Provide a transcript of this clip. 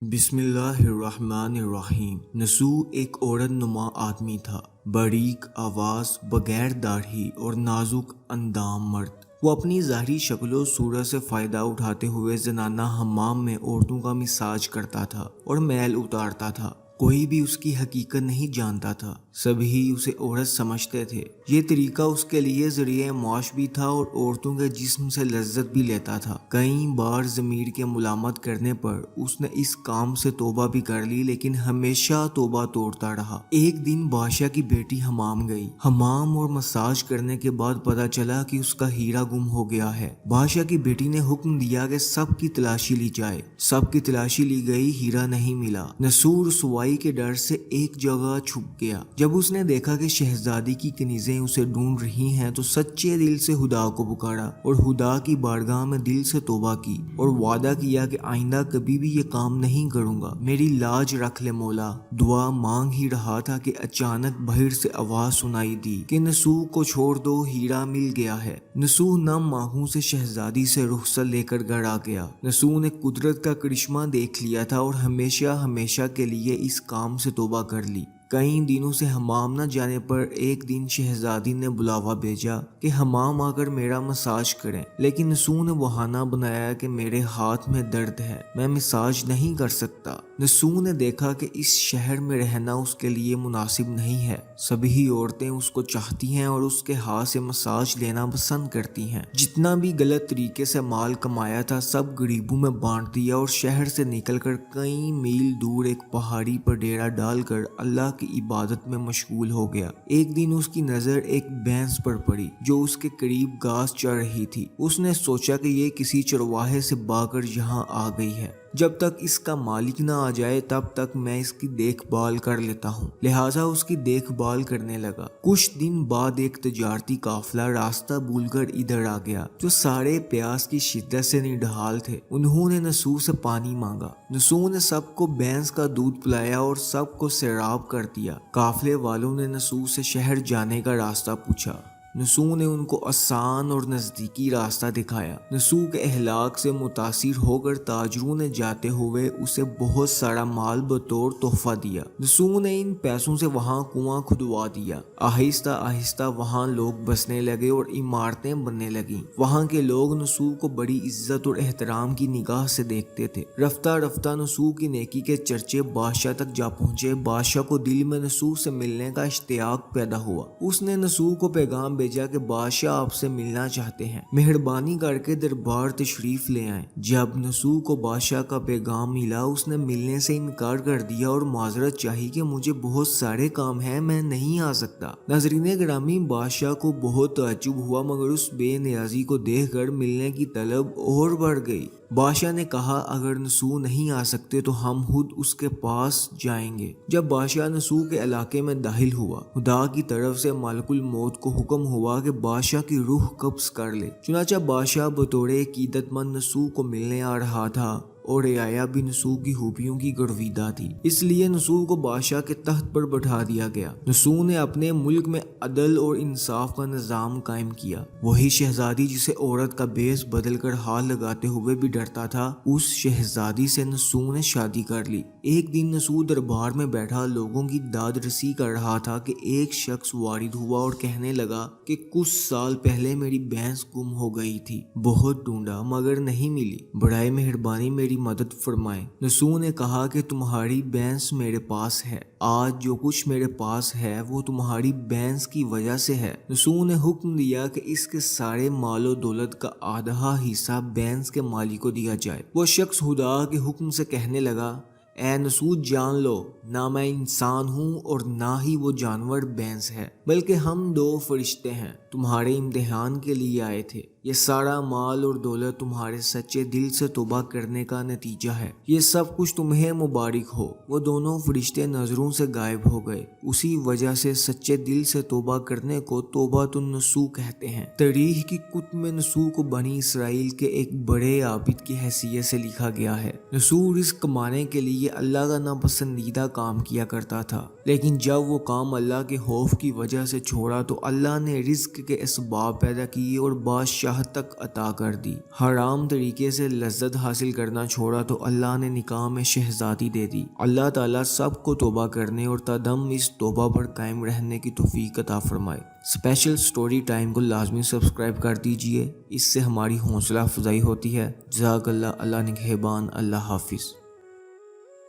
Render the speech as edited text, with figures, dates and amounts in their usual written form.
بسم اللہ الرحمن الرحیم۔ نسو ایک عورت نما آدمی تھا، باریک آواز، بغیر داڑھی اور نازک اندام مرد۔ وہ اپنی ظاہری شکل و صورت سے فائدہ اٹھاتے ہوئے زنانہ حمام میں عورتوں کا مساج کرتا تھا اور میل اتارتا تھا۔ کوئی بھی اس کی حقیقت نہیں جانتا تھا، سبھی اسے عورت سمجھتے تھے۔ یہ طریقہ اس کے لیے ذریعہ معاش بھی تھا اور عورتوں کے جسم سے لذت بھی لیتا تھا۔ کئی بار ضمیر کے ملامت کرنے پر اس نے اس کام سے توبہ بھی کر لی، لیکن ہمیشہ توبہ توڑتا رہا۔ ایک دن بادشاہ کی بیٹی حمام گئی۔ حمام اور مساج کرنے کے بعد پتا چلا کہ اس کا ہیرا گم ہو گیا ہے۔ بادشاہ کی بیٹی نے حکم دیا کہ سب کی تلاشی لی جائے۔ سب کی تلاشی لی گئی، ہیرا نہیں ملا۔ نسو رسوائی کے ڈر سے ایک جگہ چھپ گیا۔ جب اس نے دیکھا کہ شہزادی کی کنیزیں اسے ڈھونڈ رہی ہیں تو سچے دل سے خدا کو پکارا اور خدا کی بارگاہ میں دل سے توبہ کی اور وعدہ کیا کہ آئندہ کبھی بھی یہ کام نہیں کروں گا، میری لاج رکھ لے مولا۔ دعا مانگ ہی رہا تھا کہ اچانک باہر سے آواز سنائی دی کہ نسو کو چھوڑ دو، ہیرا مل گیا ہے۔ نسو نم آنکھوں سے شہزادی سے رخصت لے کر گھر آ گیا۔ نسو نے قدرت کا کرشمہ دیکھ لیا تھا اور ہمیشہ ہمیشہ کے لیے اس کام سے توبہ کر لی۔ کئی دنوں سے حمام نہ جانے پر ایک دن شہزادی نے بلاوا بھیجا کہ حمام آ کر میرا مساج کریں، لیکن نسو نے بہانہ بنایا کہ میرے ہاتھ میں درد ہے، میں مساج نہیں کر سکتا۔ نسو نے دیکھا کہ اس شہر میں رہنا اس کے لیے مناسب نہیں ہے۔ سبھی عورتیں اس کو چاہتی ہیں اور اس کے ہاتھ سے مساج لینا پسند کرتی ہیں۔ جتنا بھی غلط طریقے سے مال کمایا تھا سب غریبوں میں بانٹ دیا اور شہر سے نکل کر کئی میل دور ایک پہاڑی پر ڈیرا ڈال کر اللہ کی عبادت میں مشغول ہو گیا۔ ایک دن اس کی نظر ایک بھینس پر پڑی جو اس کے قریب گھاس چر رہی تھی۔ اس نے سوچا کہ یہ کسی چرواہے سے بھاگ کر یہاں آ گئی ہے، جب تک اس کا مالک نہ آ جائے تب تک میں اس کی دیکھ بھال کر لیتا ہوں۔ لہٰذا اس کی دیکھ بھال کرنے لگا۔ کچھ دن بعد ایک تجارتی قافلہ راستہ بھول کر ادھر آ گیا جو سارے پیاس کی شدت سے نڈھال تھے۔ انہوں نے نسو سے پانی مانگا۔ نسو نے سب کو بھینس کا دودھ پلایا اور سب کو سیراب کر دیا۔ قافلے والوں نے نسو سے شہر جانے کا راستہ پوچھا۔ نسو نے ان کو آسان اور نزدیکی راستہ دکھایا۔ نسو کے اخلاق سے متاثر ہو کر تاجروں نے جاتے ہوئے اسے بہت سارا مال بطور تحفہ دیا۔ نسو نے ان پیسوں سے وہاں کنواں کھدوا دیا۔ آہستہ آہستہ وہاں لوگ بسنے لگے اور عمارتیں بننے لگیں۔ وہاں کے لوگ نسو کو بڑی عزت اور احترام کی نگاہ سے دیکھتے تھے۔ رفتہ رفتہ نسو کی نیکی کے چرچے بادشاہ تک جا پہنچے۔ بادشاہ کو دل میں نسو سے ملنے کا اشتیاق پیدا ہوا۔ اس نے نسو کو پیغام بھیجا کہ بادشاہ آپ سے ملنا چاہتے ہیں، مہربانی کر کے دربار تشریف لے آئیں۔ جب نسو کو بادشاہ کا پیغام ملا اس نے ملنے سے انکار کر دیا اور معذرت چاہی کہ مجھے بہت سارے کام ہیں، میں نہیں آ سکتا۔ ناظرین گرامی، بادشاہ کو بہت تعجب ہوا مگر اس بے نیازی کو دیکھ کر ملنے کی طلب اور بڑھ گئی۔ بادشاہ نے کہا اگر نسو نہیں آ سکتے تو ہم خود اس کے پاس جائیں گے۔ جب بادشاہ نسو کے علاقے میں داخل ہوا خدا کی طرف سے ملک الموت کو حکم ہوا کہ بادشاہ کی روح قبض کر لے۔ چنانچہ بادشاہ بطور عقیدت مند نسو کو ملنے آ رہا تھا اور رعایا بھی نسو کی خوبیوں کی گرویدہ تھی، اس لیے نسو کو بادشاہ کے تخت پر بٹھا دیا گیا۔ نسو نے اپنے ملک میں عدل اور انصاف کا نظام قائم کیا۔ وہی شہزادی جسے عورت کا بیس بدل کر ہاتھ لگاتے ہوئے بھی ڈرتا تھا، اس شہزادی سے نسو نے شادی کر لی۔ ایک دن نسو دربار میں بیٹھا لوگوں کی داد رسی کر رہا تھا کہ ایک شخص وارد ہوا اور کہنے لگا کہ کچھ سال پہلے میری بھینس گم ہو گئی تھی، بہت ڈھونڈا مگر نہیں ملی، برائے مہربانی میری مدد فرمائیں۔ نسو نے کہا کہ تمہاری بھینس میرے پاس ہے، آج جو کچھ میرے پاس ہے وہ تمہاری بھینس کی وجہ سے ہے۔ نسو نے حکم دیا کہ اس کے سارے مال و دولت کا آدھا حصہ بھینس کے مالک کو دیا جائے۔ وہ شخص خدا کے حکم سے کہنے لگا اے نسو جان لو، نہ میں انسان ہوں اور نہ ہی وہ جانور بھینس ہے، بلکہ ہم دو فرشتے ہیں، تمہارے امتحان کے لیے آئے تھے۔ یہ سارا مال اور دولت تمہارے سچے دل سے توبہ کرنے کا نتیجہ ہے، یہ سب کچھ تمہیں مبارک ہو۔ وہ دونوں فرشتے نظروں سے غائب ہو گئے۔ اسی وجہ سے سچے دل سے توبہ کرنے کو توبۃ النسو کہتے ہیں۔ تاریخ کی کتب میں نسو کو بنی اسرائیل کے ایک بڑے عابد کی حیثیت سے لکھا گیا ہے۔ نسو رزق کمانے کے لیے اللہ کا ناپسندیدہ کام کیا کرتا تھا۔ لیکن جب وہ کام اللہ کے خوف کی وجہ سے چھوڑا تو اللہ نے رزق کے اسباب پیدا کیے اور بادشاہ تک عطا کر دی۔ حرام طریقے سے لذت حاصل کرنا چھوڑا تو اللہ نے نکاح میں شہزادی دے دی۔ اللہ تعالیٰ سب کو توبہ کرنے اور تدم اس توبہ پر قائم رہنے کی توفیق عطا فرمائے۔ اسپیشل سٹوری ٹائم کو لازمی سبسکرائب کر دیجئے، اس سے ہماری حوصلہ افزائی ہوتی ہے۔ جزاک اللہ، اللہ نگہبان، اللہ حافظ۔